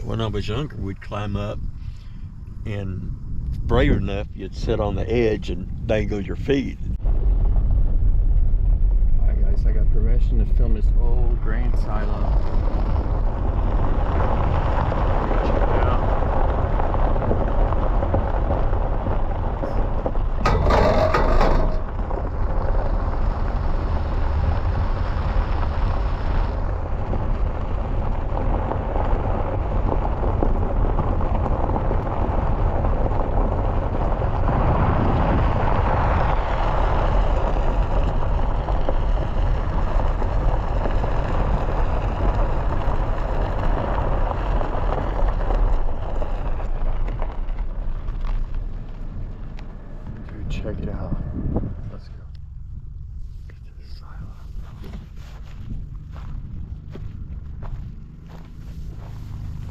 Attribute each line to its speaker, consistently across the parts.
Speaker 1: when I was younger, we'd climb up, and brave enough, you'd sit on the edge and dangle your feet.
Speaker 2: Alright guys, I got permission to film this old grain silo. Check it out. Check it out. Let's go. Get to the silo.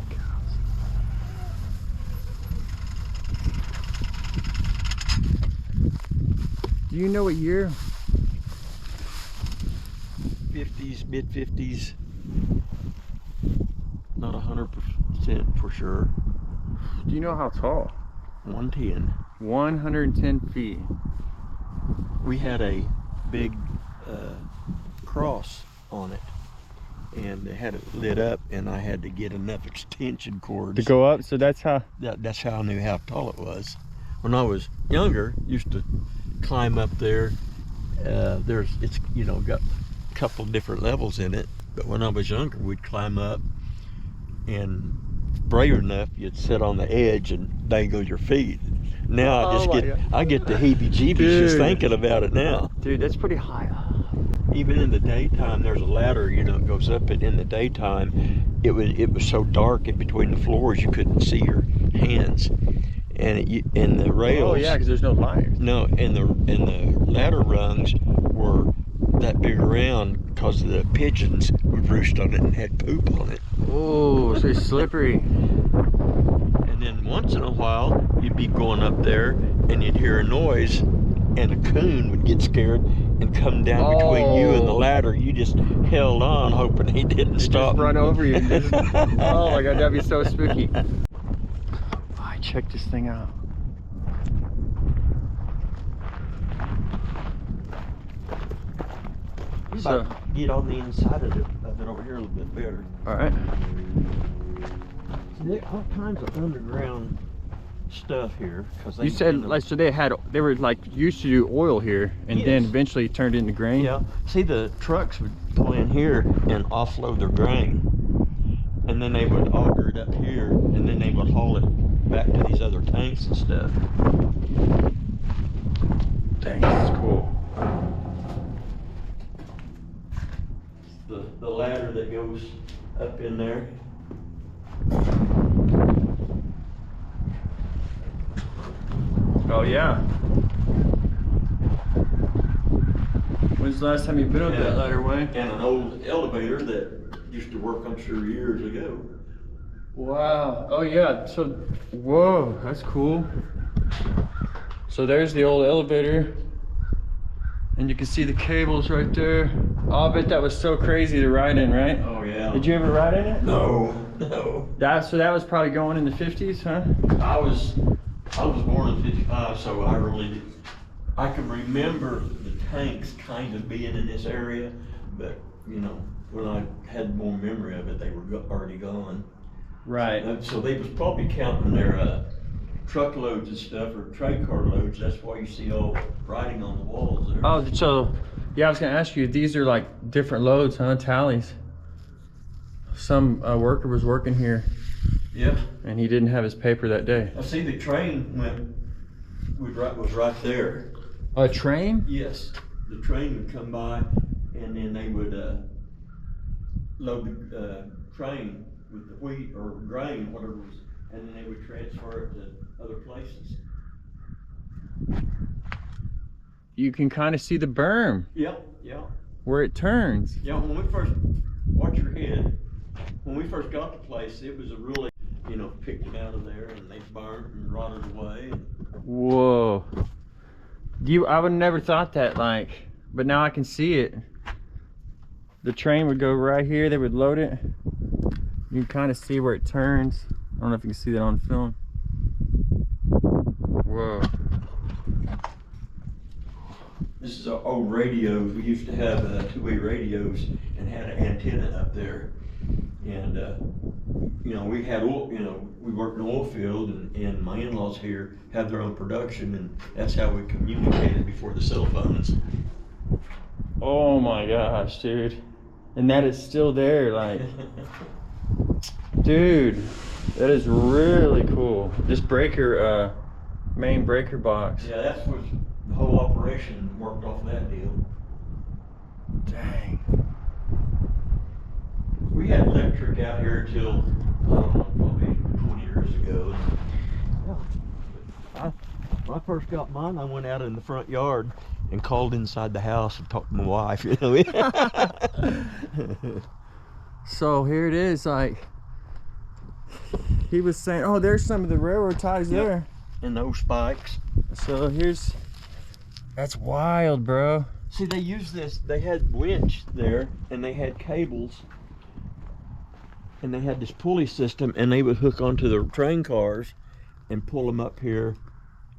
Speaker 2: Cows. Do you know what year?
Speaker 1: 50s, mid 50s. Not 100% for sure.
Speaker 2: Do you know how tall?
Speaker 1: 110.
Speaker 2: 110 feet.
Speaker 1: We had a big cross on it, and they had it lit up, and I had to get enough extension cords
Speaker 2: To go up, so that's how.
Speaker 1: That's how I knew how tall it was. When I was younger, used to climb up there. It's got a couple different levels in it, but when I was younger, we'd climb up, and brave enough, you'd sit on the edge and dangle your feet. Now I get the heebie-jeebies just thinking about it now.
Speaker 2: Dude, that's pretty high.
Speaker 1: Even in the daytime, there's a ladder, it goes up, and in the daytime, it was so dark in between the floors you couldn't see your hands, and the rails.
Speaker 2: Oh yeah, because there's no lights.
Speaker 1: No, and the ladder rungs were that big around because the pigeons would roost on it and had poop on it.
Speaker 2: Oh, so it's slippery.
Speaker 1: And then once in a while, you'd be going up there and you'd hear a noise, and a coon would get scared and come down between you and the ladder. You just held on, hoping he didn't stop.
Speaker 2: Just run over you. Oh my god, that'd be so spooky. I checked this thing out.
Speaker 1: So get on the inside of it over here a little bit better.
Speaker 2: All right.
Speaker 1: There all kinds of underground stuff here.
Speaker 2: You said like so they were like used to do oil here, and then eventually turned into grain.
Speaker 1: Yeah. See, the trucks would pull in here and offload their grain, and then they would auger it up here, and then they would haul it back to these other tanks and stuff.
Speaker 2: Dang, this is cool.
Speaker 1: The ladder that goes up in there.
Speaker 2: Oh yeah. When's the last time you've been up that ladder way?
Speaker 1: And an old elevator that used to work, I'm sure, years ago.
Speaker 2: Wow. Oh yeah. So, whoa, that's cool. So there's the old elevator, and you can see the cables right there. Oh, I bet that was so crazy to ride in, right?
Speaker 1: Oh yeah.
Speaker 2: Did you ever ride in it?
Speaker 1: No.
Speaker 2: So that was probably going in the 50s, huh?
Speaker 1: I was born in 55, so I can remember the tanks kind of being in this area, but when I had more memory of it, they were already gone.
Speaker 2: Right.
Speaker 1: So they was probably counting their truckloads and stuff, or trade car loads. That's why you see all writing on the walls there.
Speaker 2: Oh, so yeah, I was gonna ask you, these are like different loads, huh? Tallies. Some worker was working here.
Speaker 1: Yeah.
Speaker 2: And he didn't have his paper that day.
Speaker 1: I see the train was right there.
Speaker 2: A train?
Speaker 1: Yes. The train would come by, and then they would load the train with the wheat or grain, whatever it was, and then they would transfer it to other places.
Speaker 2: You can kind of see the berm.
Speaker 1: Yep, yeah.
Speaker 2: Where it turns.
Speaker 1: Yeah, when we first, watch your head, when we first got the place, it was a really, picked it out of there, and they burned and rotted away.
Speaker 2: Whoa. I would have never thought that, but now I can see it. The train would go right here, they would load it. You can kind of see where it turns. I don't know if you can see that on film. Whoa.
Speaker 1: This is our old radios. We used to have two-way radios and had an antenna up there. And, you know, we had oil, you know, we worked in an oil field, and my in-laws here had their own production, and that's how we communicated before the cell phones.
Speaker 2: Oh my gosh, dude. And that is still there, like, dude, that is really cool. This breaker, main breaker box.
Speaker 1: Yeah, that's what the whole operation worked off of that deal.
Speaker 2: Dang.
Speaker 1: We had electric out here till, I don't know, probably 20 years ago. Yeah. When I first got mine, I went out in the front yard and called inside the house and talked to my wife, you know.
Speaker 2: So here it is, like, he was saying, oh, there's some of the railroad ties there.
Speaker 1: And those spikes.
Speaker 2: So here's, that's wild, bro.
Speaker 1: See, they used this, they had winch there, and they had cables, and they had this pulley system, and they would hook onto the train cars and pull them up here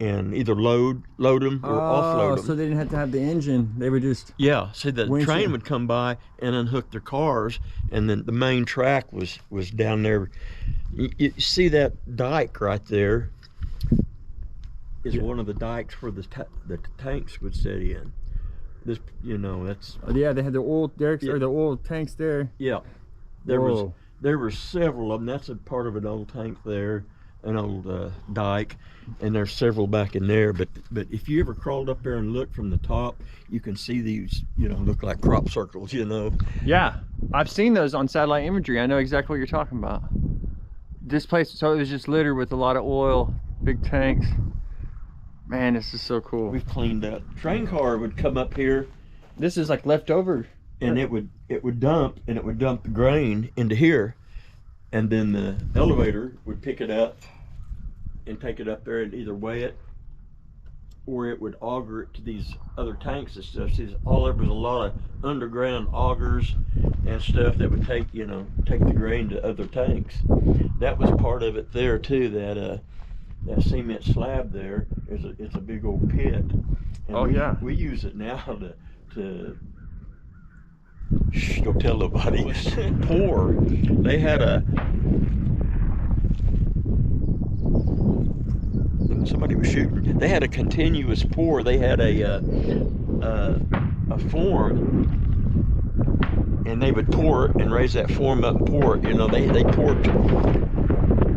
Speaker 1: and either load them or offload them.
Speaker 2: So they didn't have to have the engine, they would just...
Speaker 1: Yeah, see, the
Speaker 2: winch
Speaker 1: train
Speaker 2: it.
Speaker 1: would come by and unhook their cars, and then the main track was down there. You see that dike right there is one of the dikes where the tanks would sit in. This, you know, that's...
Speaker 2: Yeah, they had the oil derricks,
Speaker 1: Yeah.
Speaker 2: or the oil tanks there.
Speaker 1: Yeah, there
Speaker 2: Whoa.
Speaker 1: were several of them. That's a part of an old tank there, an old dike, and there's several back in there. But if you ever crawled up there and looked from the top, you can see these, you know, look like crop circles, you know.
Speaker 2: Yeah, I've seen those on satellite imagery. I know exactly what you're talking about. This place, so it was just littered with a lot of oil, big tanks. Man, this is so cool.
Speaker 1: We've cleaned up. Train car would come up here,
Speaker 2: This is like leftover.
Speaker 1: and it would dump, and it would dump the grain into here, and then the elevator would pick it up and take it up there and either weigh it, or it would auger it to these other tanks and stuff. See, there was a lot of underground augers and stuff that would take the grain to other tanks. That was part of it there too. That cement slab there is a big old pit. And we use it now to shh, don't tell nobody. Pour. They had somebody was shooting. They had a continuous pour. They had a form, and they would pour it and raise that form up and pour it. You know, they poured.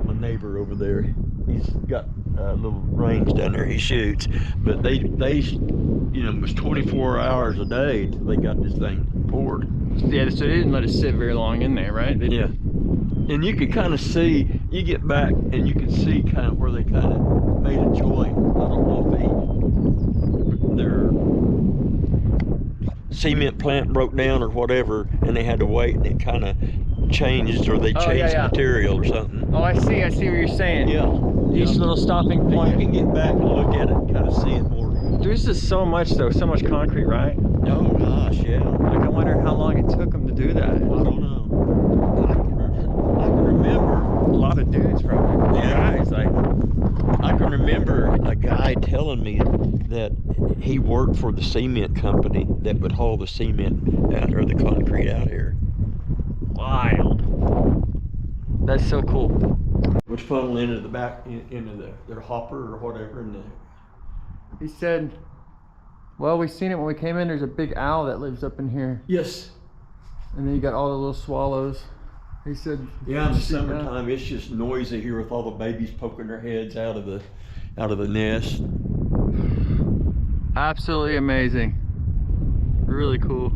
Speaker 1: My neighbor over there, he's got a little range down there. He shoots, but they you know, it was 24 hours a day till they got this thing poured.
Speaker 2: Yeah, so they didn't let it sit very long in there, right?
Speaker 1: Yeah. And you could kind of see, you get back and you can see kind of where they kind of made a joint. I don't know if their cement plant broke down or whatever, and they had to wait, and it kind of changed, or they changed material or something.
Speaker 2: Oh, I see what you're saying.
Speaker 1: Yeah.
Speaker 2: Each little stopping
Speaker 1: And
Speaker 2: point.
Speaker 1: you can get back and look at it and kind of see it more.
Speaker 2: There's just so much though, so much concrete, right?
Speaker 1: Oh gosh, yeah.
Speaker 2: Like, I wonder how long it took them to do that.
Speaker 1: I don't know. I can remember.
Speaker 2: A lot of dudes probably.
Speaker 1: Yeah.
Speaker 2: Guys, like,
Speaker 1: I can remember a guy telling me that he worked for the cement company that would haul the cement out, or the concrete out here.
Speaker 2: wild. That's so cool.
Speaker 1: Which funnel into the back, into their hopper or whatever. And
Speaker 2: He said, well, we seen it when we came in. There's a big owl that lives up in here.
Speaker 1: yes.
Speaker 2: And then you got all the little swallows. He said,
Speaker 1: Yeah, in the summertime, it's just noisy here with all the babies poking their heads out of the nest.
Speaker 2: absolutely amazing. Really cool.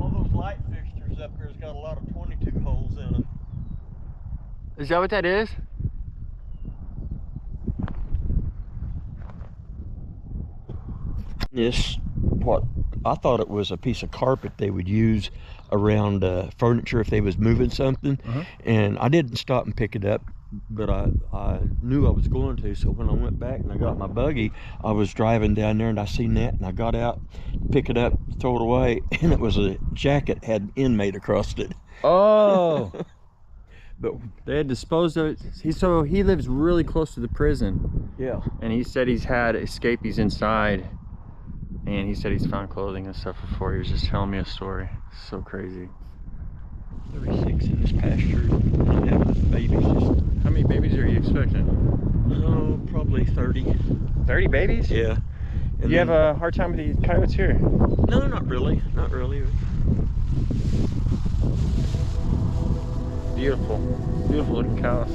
Speaker 1: All those light fixtures up here's got a lot of 22 holes in them.
Speaker 2: Is that what that is?
Speaker 1: This, what I thought it was a piece of carpet they would use around furniture if they was moving something. And I didn't stop and pick it up, but I knew I was going to. So when I went back and I got my buggy, I was driving down there and I seen that, and I got out, pick it up, throw it away, and it was a jacket had inmate across it.
Speaker 2: Oh,
Speaker 1: But
Speaker 2: they had disposed of it. He lives really close to the prison,
Speaker 1: yeah,
Speaker 2: and he said he's had escapees inside, and he said he's found clothing and stuff before. He was just telling me a story. It's so crazy.
Speaker 1: 36 in this pasture. And having babies just,
Speaker 2: How many babies are you expecting?
Speaker 1: oh, probably 30.
Speaker 2: 30 babies?
Speaker 1: Yeah.
Speaker 2: Do you have a hard time with these coyotes here?
Speaker 1: No, not really. Not really.
Speaker 2: Beautiful. Beautiful looking cows.